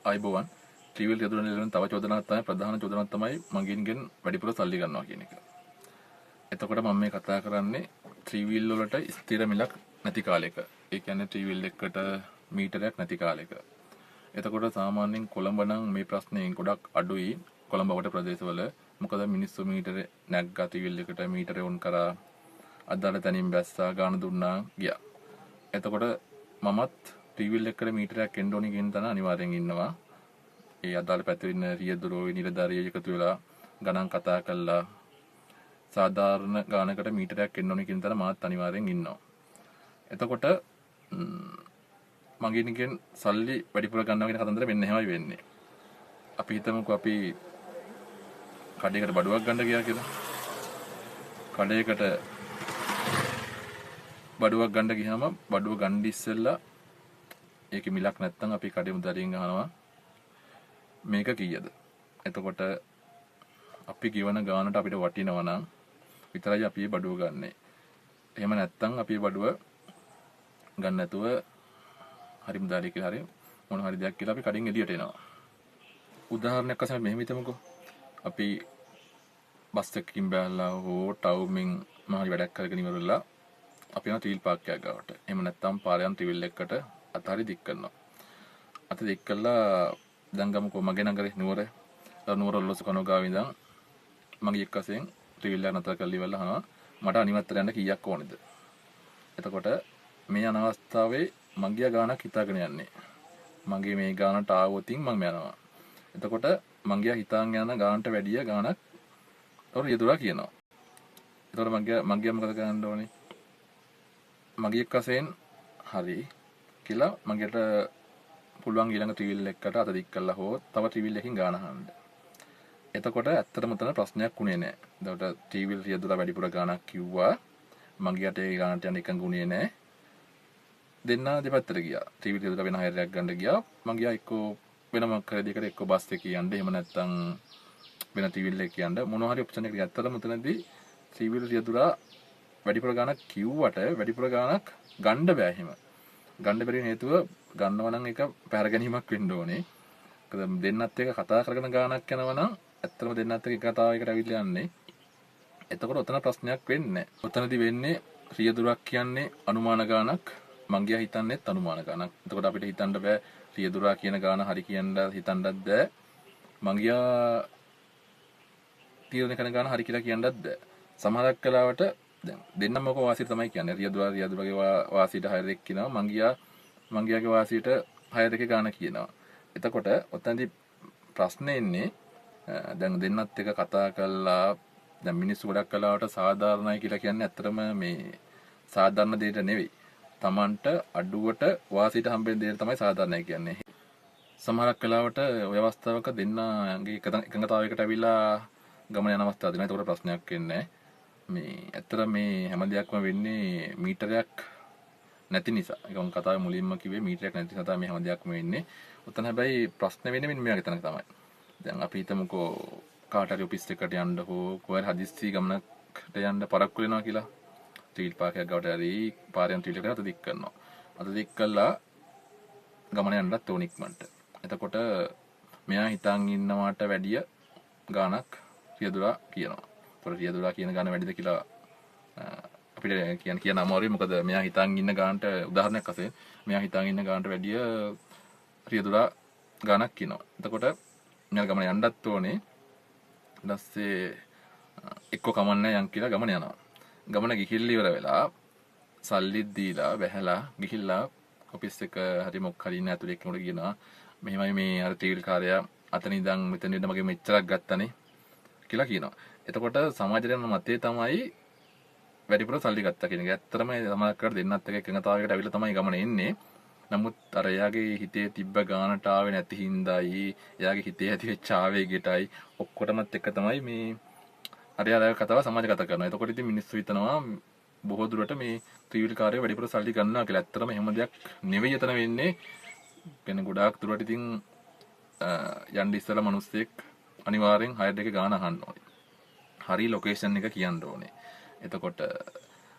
ආයිබෝවන් three wheel රියදුරන් වලින් තව චෝදනාවක් තමයි ප්‍රධාන චෝදනාවක් තමයි මගින්ගෙන් වැඩිපුර සල්ලි ගන්නවා කියන එක. එතකොට මම මේ කතා කරන්නේ ත්‍රිවිල් වලට ස්ථිර මිලක් නැති කාලෙක. ඒ කියන්නේ ත්‍රිවිල් එකකට මීටරයක් නැති කාලෙක. එතකොට සාමාන්‍යයෙන් කොළඹ නම් මේ ප්‍රශ්නේ ගොඩක් අඩුයි. කොළඹ වට ප්‍රදේශවල මොකද මිනිස්සු මීටරේ නැග්ගා ත්‍රිවිල් එකට මීටරේ ඔන් කරා අදාළ තැනින් බැස්සා ගාන දුන්නා ගියා. එතකොට මමත් ත්‍රිවිල් එකට මීටරයක් එන්න ඕනි කියන තැන අනිවාර්යෙන් ඉන්නවා. ඒ අදාළ පැත්තේ ඉන්න රියදුරෝයි නිලධාරියෝ එකතු වෙලා ගණන් කතා කරලා සාධාරණ ගානකට මීටරයක් එන්න ඕනි කියන තැන මාත් අනිවාර්යෙන් ඉන්නවා. එතකොට මගින්ගෙන් සල්ලි වැඩිපුර ගන්නවා කියන කතන්දර මෙන්න එහෙමයි වෙන්නේ. අපි හිතමුකෝ අපි කඩේකට බඩුවක් ගන්න ගියා කියලා. කඩේකට බඩුවක් ගන්න ගියාම බඩුව ගන්න ඉස්සෙල්ලා ඒකේ මිලක් නැත්තම් අපි කඩේ මුදලින් අහනවා මේක කීයද? එතකොට අපි ගෙවන ගානට අපිට වටිනවා නම් විතරයි අපි මේ බඩුව ගන්නෙ. එහෙම නැත්තම් අපි බඩුව ගන්න නැතුව හරි මුදලේ කියලා හරි මොන හරි දෙයක් කියලා අපි කඩෙන් එළියට එනවා. උදාහරණයක් වශයෙන් මෙහෙම හිතමුකෝ. අපි බස් එකකින් බැලලා හෝ ටවුමින් මහරි වැඩක් කරගෙන ඉවරලා අපි යන ටීල් පාක් එකක් ගාවට. එහෙම නැත්තම් පාරේ යන ට්‍රිවිල් එකකට අතහරි දික් කරනවා. අත දික් කළා දැන් ගමුකෝ මගේ නගරේ නුවර. නුවර ඔල්ලොස්ස කනෝ ගාව ඉඳන් මගේ එක්කසෙන් ට්‍රිවිල් එක නතර කරලා ඉවරලා අහනවා මට අනිවාර්යයෙන් යන්න කීයක් ඕනේද? එතකොට මේ යන අවස්ථාවේ මගියා ගානක් හිතාගෙන යන්නේ. මගේ මේ ගානට ආවොතින් මම යනවා. එතකොට මගියා හිතාන් යන ගානට වැඩිය ගානක් තව රියදුරා කියනවා. එතකොට මගියා මොකද කරන්න ඕනේ? මගේ එක්කසෙන් හරි කියලා මගේට පුළුවන් ඊළඟ ට්‍රිවිල් එකකට අත දික් කළා හෝ තව ට්‍රිවිල් එකකින් ගාන අහන්න. එතකොට ඇත්තටම තන ප්‍රශ්නයක් වුණේ නැහැ. එතකොට ට්‍රිවිල් රියදුරා වැඩිපුර ගානක් කිව්වා. මගියට ඒ ගානට යන එකඟ වුණේ නැහැ. දෙන්නා දෙපැත්තට ගියා. ට්‍රිවිල් රියදුරා වෙන හයරයක් ගන්න ගියා. මගියා එක්කෝ වෙනම කරදීකට එක්කෝ බස් එකේ යන්න එහෙම නැත්නම් වෙන ට්‍රිවිල් එකක යන්න මොනවා හරි ඔප්ෂන් එකක් ඇත්තටම උතනදී ට්‍රිවිල් රියදුරා වැඩිපුර ගානක් කිව්වට වැඩිපුර ගානක් ගන්න බෑ එහෙම. ගන්න බැරි හේතුව ගන්නවා නම් ඒක පැහැර ගැනීමක් වෙන්න ඕනේ. මොකද දෙන්නත් එක කතා කරගෙන ගානක් යනවා නම් ඇත්තටම දෙන්නත් එක කතාවයකට අවිල්ල යන්නේ. එතකොට ඔතන ප්‍රශ්නයක් වෙන්නේ නැහැ. ඔතනදී වෙන්නේ රියදුරක් කියන්නේ අනුමාන ගානක්, මංගියා හිතන්නේත් අනුමාන ගානක්. එතකොට අපිට හිතන්න බෑ රියදුරා කියන ගාන හරි කියන්න හිතන්නත් බෑ. මංගියා තීරණය කරන ගාන හරි කියලා කියන්නත් බෑ. සමහරක් වෙලාවට දැන් දෙන්නම මොකෝ වාසියට තමයි කියන්නේ. රියදුරාගේ වාසියට 6 කියනවා. මංගියාගේ වාසියට 6 ගාන කියනවා. එතකොට ඔතනදී ප්‍රශ්නේ එන්නේ දැන් දෙන්නත් එක කතා කරලා දැන් මිනිස්සු ගොඩක් කලාවට සාධාරණයි කියලා කියන්නේ ඇත්තටම මේ සාධාරණ දෙයට නෙවෙයි. Tamanට අඩුවට වාසියට හම්බෙන දෙයට තමයි සාධාරණයි කියන්නේ. සමහරක් කලාවට ඔය අවස්ථාවක දෙන්නගේ එකඟතාවයකට අවිලා ගමන යන අවස්ථා දෙනවා. ඒකට ප්‍රශ්නයක් වෙන්නේ මේ ඇත්තට මේ හැම දෙයක්ම වෙන්නේ මීටරයක් නැති නිසා. ඒක මම කතාවේ මුලින්ම කිව්වේ මීටරයක් නැති නිසා තමයි මේ හැම දෙයක්ම වෙන්නේ. උතන හැබැයි ප්‍රශ්න වෙන්නේ මෙන්න මේ වගේ තැනක තමයි. දැන් අපි හිතමුකෝ කාට හරි ඔෆිස් එකකට යන්න හෝ කොහේ හදිස්සි ගමනකට යන්න පරක්කු වෙනවා කියලා. ටීල් පාක් එකක් ගාවට හරි පාරෙන් ටීල් එකට අත දික් කරනවා. අත දික් කළා ගමන යන්නත් ඕන ඉක්මනට. එතකොට මෙයා හිතන් ඉන්නවට වැඩිය ගානක් රියදුරා කියනවා. ඒතකොට රියදුරා කියන ගාන වැඩිද කියලා අපිට කියන්න අමාරුයි. මොකද මෙයා හිතන් ඉන්න ගානට උදාහරණයක් වශයෙන් මෙයා හිතන් ඉන්න ගානට වැඩිය රියදුරා ගානක් කියනවා. එතකොට මෙයා ගමන යන්නත් ඕනේ. ඊට පස්සේ එක්ක කමන්නේ යන් කියලා ගමන යනවා. ගමන ගිහිල්ලා ඉවර වෙලා සල්ලි දීලා වැහැලා ගිහිල්ලා ඔෆිස් එක හරි මොකක් හරි ඉන්න ඇතුලේ කෙනෙකුට කියනවා මෙහෙමයි මේ අර ටීවී කාර්යය අතන ඉඳන් මෙතන ඉඳන් මගේ මෙච්චරක් ගත්තනේ කියලා කියනවා. එතකොට සමාජයේ යන මතේ තමයි වැඩිපුර සල්ලි ගත්තා කියන එක. ඇත්තටම සමාජකට දෙන්නත් එක එකඟතාවයකට අවිලා තමයි ගමන එන්නේ. නමුත් අර එයාගේ හිතේ තිබ්බ ගානට ආවේ නැති හින්දායි එයාගේ හිතේ ඇති වෙච්ච ආවේගයටයි ඔක්කොටමත් එක තමයි මේ අරයාගේ කතාව සමාජගත කරනවා. එතකොට ඉතින් මිනිස්සු හිතනවා බොහෝ දුරට මේ ත්‍රිවිල් කාර්යය වැඩිපුර සල්ලි ගන්නවා කියලා. ඇත්තටම එහෙම දෙයක් නෙවෙයි එතන වෙන්නේ. කියන්නේ ගොඩාක් දුරට ඉතින් යන්න ඉස්සලා මිනිස්සෙක් අනිවාර්යෙන් 6 දෙක ගාන අහන්න ඕනේ. හරි ලොකේෂන් එක කියන්න ඕනේ. එතකොට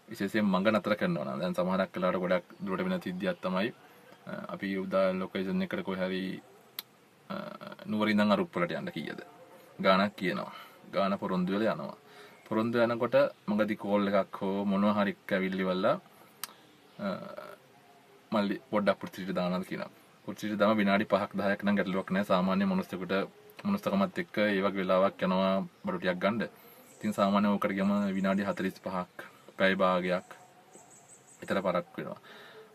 විශේෂයෙන් මඟ නතර කරනවා නම් දැන් සමහරක් වෙලාවට ගොඩක් දුරට වෙන සිද්ධියක් තමයි අපි උදා ලොකේෂන් එකකට කොහේ හරි නුවර ඉඳන් අරුප්පලට යන්න කීයද? ගාණක් කියනවා. ගාණ පොරොන්දු වෙලා යනවා. පොරොන්දු යනකොට මගදී කෝල් එකක් හෝ මොනවා හරි කැවිල්ලිවලා මල්ලි පොඩ්ඩක් පුරුතිට දානවා කියනවා. පුරුතිට දාම විනාඩි 5ක් 10ක් නම් ගැටලුවක් නැහැ. සාමාන්‍ය මනුස්සයෙකුට මනුස්සකමත් එක්ක ඒ වගේ වෙලාවක් යනවා බඩු ටිකක් ගන්න. ඉතින් සාමාන්‍ය ඕකට ගියම විනාඩි 45ක් පැය භාගයක් විතර පරක් වෙනවා.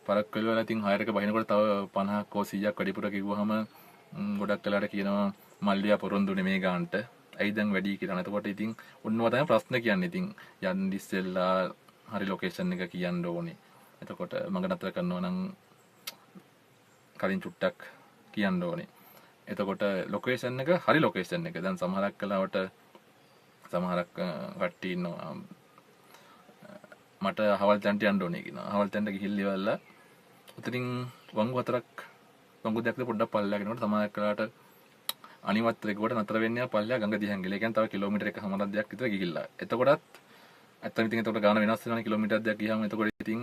පරක් වෙලා ඉතින් හයරක බහිනකොට තව 50ක් හෝ 100ක් වැඩිපුර කිව්වහම ගොඩක් වෙලාට කියනවා මල්ලියා පොරොන්දුනේ මේ ගානට. ඇයි දැන් වැඩි කියලා. එතකොට ඉතින් ඔන්නව තමයි ප්‍රශ්න කියන්නේ. ඉතින් යන්න ඉස්සෙල්ලා හරි ලොකේෂන් එක කියන්න ඕනේ. එතකොට මඟ නතර කරනවා නම් කලින් චුට්ටක් කියන්න ඕනේ. එතකොට ලොකේෂන් එක හරි ලොකේෂන් එක. දැන් සමහරක් වෙලාවට සමහරක් කට්ටිය ඉන්නවා මට හවල් තැන්ට යන්න ඕනේ කියනවා. හවල් තැන්ට ගිහිල්ලා උතරින් වංගු හතරක් වංගු දෙකක් පොඩ්ඩක් පල්ලෙහා ගෙනකොට සමහරක් වෙලාවට අනිවත්තරේකට නතර වෙන්නේ පල්ලෙහා ගඟ දිහාන් ගිහලා. ඒ කියන්නේ තව කිලෝමීටර් එකමාරක් දෙයක් විතර ගිහිල්ලා. එතකොටත් ඇත්තටම ඉතින් එතකොට ගාන වෙනස් වෙනවා කිලෝමීටර් දෙයක් ගියාම. එතකොට ඉතින්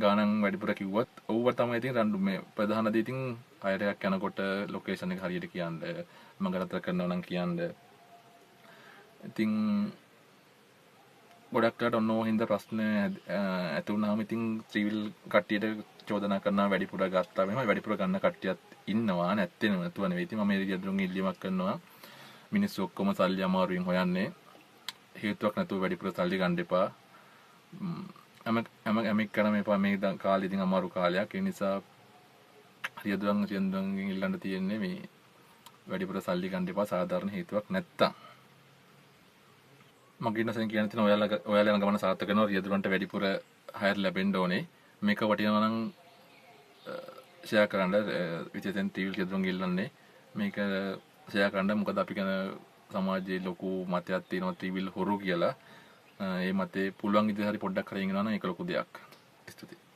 ගානන් වැඩිපුර කිව්වත් ඔව්ව තමයි ඉතින් රණ්ඩු මේ ප්‍රධාන දේ ඉතින් හයරයක් යනකොට ලොකේෂන් එක හරියට කියන්න මඟ නතර කරනවා නම් කියන්න. ඉතින් ගොඩක් වෙලාට ඔන්න ඔය හින්දා ප්‍රශ්න ඇති වුණාම ඉතින් ත්‍රිවිල් කට්ටියට චෝදනා කරනවා වැඩිපුර ගත්තා. මෙහෙම වැඩිපුර ගන්න කට්ටියත් ඉන්නවා නැත්තේ නැතුව නෙවෙයි. ඉතින් මම මේ රියදුරුන් ඉල්ලීමක් කරනවා මිනිස්සු ඔක්කොම සල්ලි අමාරුවෙන් හොයන්නේ. හේතුවක් නැතුව වැඩිපුර සල්ලි ගන්න එපා. එමෙක් කරම එපා. මේ කාලේ ඉතින් අමාරු කාලයක්. ඒ නිසා රියදුරුන් ඉල්ලන්න තියෙන්නේ මේ වැඩිපුර සල්ලි ගන්න එපා සාධාරණ හේතුවක් නැත්තම්. මගේ නසෙන් කියන තැන ඔයාලා යන ගමන සාර්ථක කරනවා. රියදුරන්ට වැඩිපුර හයර් ලැබෙන්න ඕනේ. මේක වටිනවා නම් ෂෙයා කරන්න. විශේෂයෙන් ටීවී රියදුරන් ඉල්ලන්නේ මේක ෂෙයා කරන්න. මොකද අපි කියන සමාජයේ ලොකු මතයක් තියෙනවා ටීවී හොරු කියලා. ඒ මතේ පුළුවන් විදිහට හරි පොඩ්ඩක් හරි ඉගෙනනවා නම් ඒක ලොකු දෙයක්. ස්තුතියි.